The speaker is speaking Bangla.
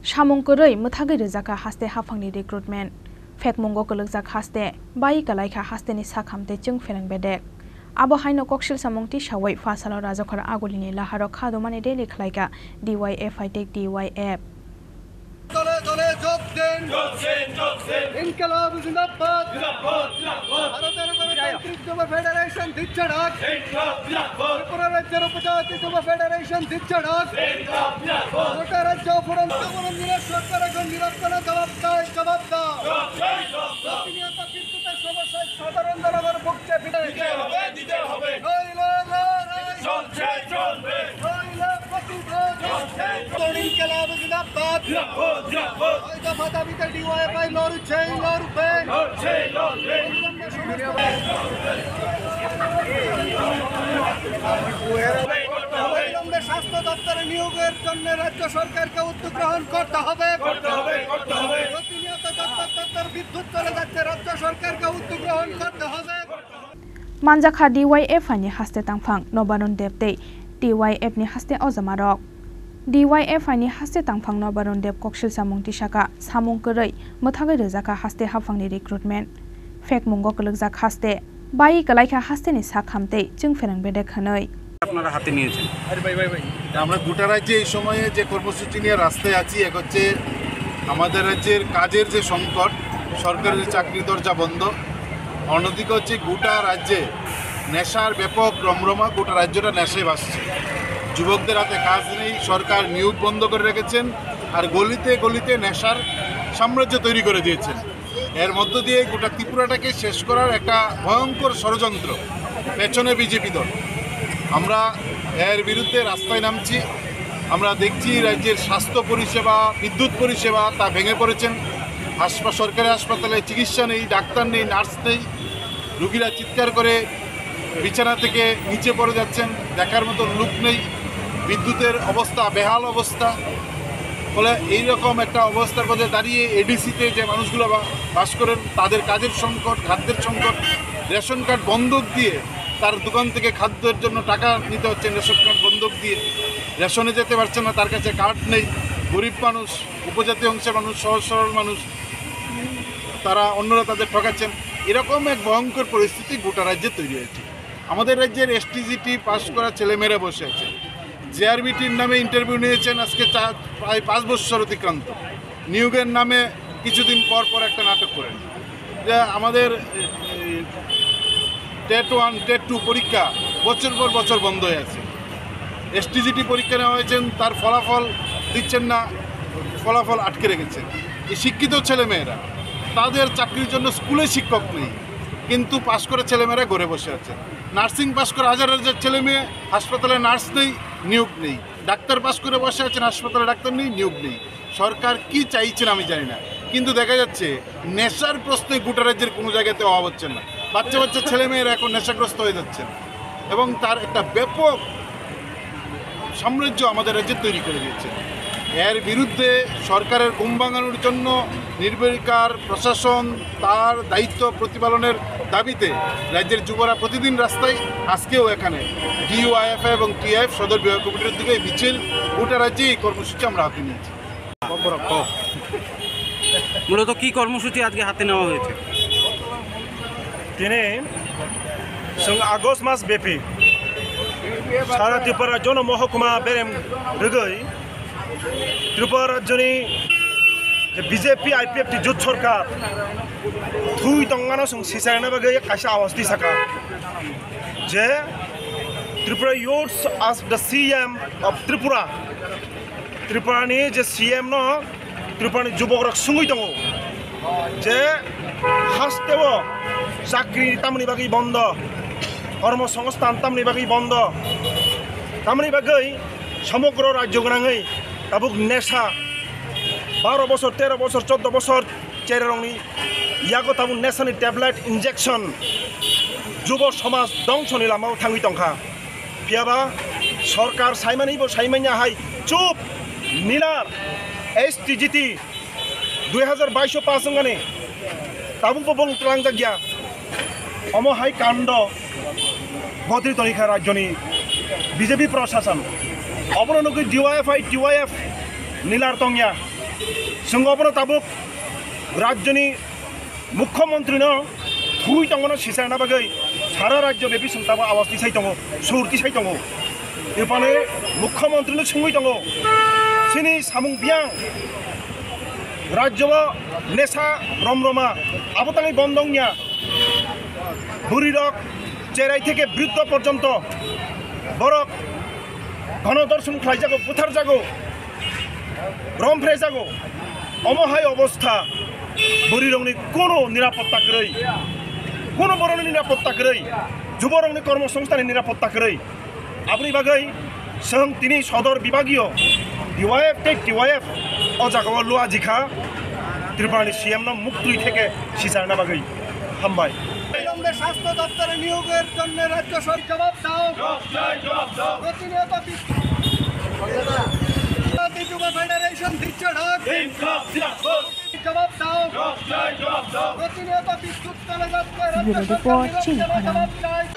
Shamongkoroi muthagoi rejaka haste hafangni recruitment Fekmongo kologjak haste bai kalaika haste ni sakhamte chung ferang bedek abo haino kokshil samongti shawai fasalo rajokhara agolini laharo khadomani daily khlaika DYF Tech DYF Dole dole job den ইনকিলাব জিন্দাবাদ ভারতের গণতান্ত্রিক যুব ফেডারেশন দিচ্ছে ডাক ত্রিপুরা রাজ্যের উপজাতি যুব ফেডারেশন দিচ্ছে ডাক গোটা রাজ্য ফোরামের সরকার এখন নিরক্ষণে জবাব দাও প্রতিনিয়ত কিন্তু তার সমস্যায় সাধারণ জনগণের পক্ষে দিতে হবে ইনকিলাব জিন্দাবাদ দফা দাবিতে ডিওয়াইএফআই লড়ছে স্বাস্থ্য দপ্তরে নিয়োগের জন্য রাজ্য সরকারকে উদ্যোগ গ্রহণ করতে হবে প্রতিনিয়ত দপ্তর বিদ্যুৎ চলে যাচ্ছে রাজ্য সরকারকে উদ্যোগ গ্রহণ করতে হবে Manjakha DYF ni haste tangphang Nobanon Depte DYF ni haste ozamarok DYF ni haste tangphang Nobanon Dep kokshil samongti shaka samongkoroi muthagai rejaka haste hafangni recruitment Fekmongo kologjak haste bai kalaika haste ni sakhamte chung ferang bedek khanoi আপনারা হাতে নিয়েছেন আমরা গোটা রাজ্যে এই সময়ে যে কর্মসূচি নিয়ে রাস্তায় আছি এক হচ্ছে আমাদের রাজ্যের কাজের যে সংকট সরকারের চাকরি দরজা বন্ধ অন্যদিকে হচ্ছে গোটা রাজ্যে নেশার ব্যাপক রমরমা গোটা রাজ্যটা নেশায় ভাসছে যুবকদের হাতে কাজ নেই সরকার নিয়োগ বন্ধ করে রেখেছেন আর গলিতে গলিতে নেশার সাম্রাজ্য তৈরি করে দিয়েছেন এর মধ্য দিয়ে গোটা ত্রিপুরাটাকে শেষ করার একটা ভয়ঙ্কর ষড়যন্ত্র পেছনে বিজেপি দল আমরা এর বিরুদ্ধে রাস্তায় নামছি আমরা দেখছি রাজ্যের স্বাস্থ্য পরিষেবা বিদ্যুৎ পরিষেবা তা ভেঙে পড়েছেন সরকারি হাসপাতালে চিকিৎসা নেই ডাক্তার নেই নার্স নেই রোগীরা চিৎকার করে বিছানা থেকে নিচে পড়ে যাচ্ছেন দেখার মতো লোক নেই বিদ্যুতের অবস্থা বেহাল অবস্থা ফলে এইরকম একটা অবস্থার মধ্যে দাঁড়িয়ে এডিসিতে যে মানুষগুলো বাস করেন তাদের কাজের সংকট খাদ্যের সংকট রেশন কার্ড বন্ধক দিয়ে তার দোকান থেকে খাদ্যের জন্য টাকা নিতে হচ্ছে রেশন কার্ড বন্ধক দিয়ে রেশনে যেতে পারছেন না তার কাছে কার্ড নেই গরিব মানুষ উপজাতি অংশের মানুষ সহজ সরল মানুষ তারা অন্যরা তাদের ঠকাচ্ছেন এরকম এক ভয়ঙ্কর পরিস্থিতি গোটা রাজ্যে তৈরি হয়েছে আমাদের রাজ্যের STGT পাস করা ছেলেমেয়েরা বসে আছে JRBTর নামে ইন্টারভিউ নিয়েছেন আজকে প্রায় 5 বছর অতিক্রান্ত নিয়োগের নামে কিছুদিন পর পর একটা নাটক করেন যে আমাদের টেট 1 টেট 2 পরীক্ষা বছর পর বছর বন্ধ হয়ে আছে STGT পরীক্ষা নেওয়া হয়েছেন তার ফলাফল দিচ্ছেন না ফলাফল আটকে রেখেছেন এই শিক্ষিত ছেলেমেয়েরা তাদের চাকরির জন্য স্কুলে শিক্ষক নেই কিন্তু পাশ করে ছেলেমেয়েরা ঘরে বসে আছে নার্সিং পাশ করে হাজার হাজার ছেলেমেয়ে হাসপাতালে নার্স নেই নিয়োগ নেই ডাক্তার পাশ করে বসে আছেন হাসপাতালে ডাক্তার নেই নিয়োগ নেই সরকার কি চাইছেন আমি জানি না কিন্তু দেখা যাচ্ছে নেশার প্রশ্নে গোটা রাজ্যের কোনো জায়গাতে অভাব হচ্ছে না বাচ্চা বাচ্চা ছেলেমেয়েরা এখন নেশাগ্রস্ত হয়ে যাচ্ছেন এবং তার একটা ব্যাপক সাম্রাজ্য আমাদের রাজ্যে তৈরি করে দিয়েছে এর বিরুদ্ধে সরকারের ঘুম ভাঙানোর জন্য নির্বিকার প্রশাসন তার দায়িত্ব প্রতিপালনের দাবিতে রাজ্যের যুবরা প্রতিদিন রাস্তায় আজকেও এখানে DYF এবং TIF সদর বিভাগ কমিটির দিকে মিছিল গোটা রাজ্যে এই কর্মসূচি আমরা হাতে নিয়েছি মূলত কি কর্মসূচি আজকে হাতে নেওয়া হয়েছে তিনি আগস্ট মাস ব্যাপী সারা ত্রিপুরা রাজ্য মহকুমা বেরেম রোগৈ ত্রিপুরা রাজ্যনি BJP IPF জোট সরকার থুই দঙ্গানো সিসাইনা বাগে কাইসা আওয়াজ দি সাকা যে Tripura youths as the CM of Tripura ত্রিপুরানি যে CM ন ত্রিপুরানি যুবকরা সুঙ্গুই দङ যে হাসতেও চাকরি তামনি বাকি বন্ধ কর্মসংস্থান তামনি বাকি বন্ধ তামনি বাকি সমগ্র রাজ্য গোনাङै তাবুক নেশা 12 বছর 13 বছর 14 বছর চেরংনি ইয়াগো তাবু নেশানি ট্যাবলেট ইনজেকশন যুব সমাজ ধ্বংসনি লামাও থাङै দंखा পিয়াবা সরকার সাইমানিবো সাইমাইনা হাই চুপ নিলার STGT 2022 পাসঙ্গানে তাবুক বং ত্রাং জাগিয়া অম হাই কাণ্ড বদ্রি তরিখা রাজ্যনি BJP প্রশাসন অবরণকে DYF TYF নীলার তংয়া जों ताबुक राज्यनि मुख्यमंत्री थुई दङ सिसारना बागै सारा राज्य बेबी सुंताबो आवाज दिसाय दङ सुर दिसाय दङ इफाने मुख्यमंत्री सोंबाय दङ सिनि सामुं बियां राज्य नेसा रमरमा आबताङै बन्दंनिया बुरिरक चेराई থেকে বৃদ্ধ পর্যন্ত বরক গণদর্শন খাইজাগো বুথার জাগো রমফ্রে জাগো অমহায় অবস্থা বুরিরংনি কোনো নিরাপত্তা করেই কোনো বড়নি নিরাপত্তা করেই যুবরংনি কর্মসংস্থানের নিরাপত্তা করেই আপনি বাগৈ जों তিনি সদর বিভাগীয় টিওয়াইএফ ও জায়গায় লোয়া জিখা ত্রিপুরানি সিএম না মুক্তি থেকে সিসারনা বাগৈ হামবাই বিলম্বে স্বাস্থ্য দপ্তরে নিয়োগের জন্য রাজ্য সরকার জবাব দাও প্রতিনিয়ত যুব ফেডারেশন দিচ্ছে ডাক জবাব দাও প্রতিনিয়ত বিদ্যুৎ চলে যাচ্ছে রাজ্য সরকার জবাব চাই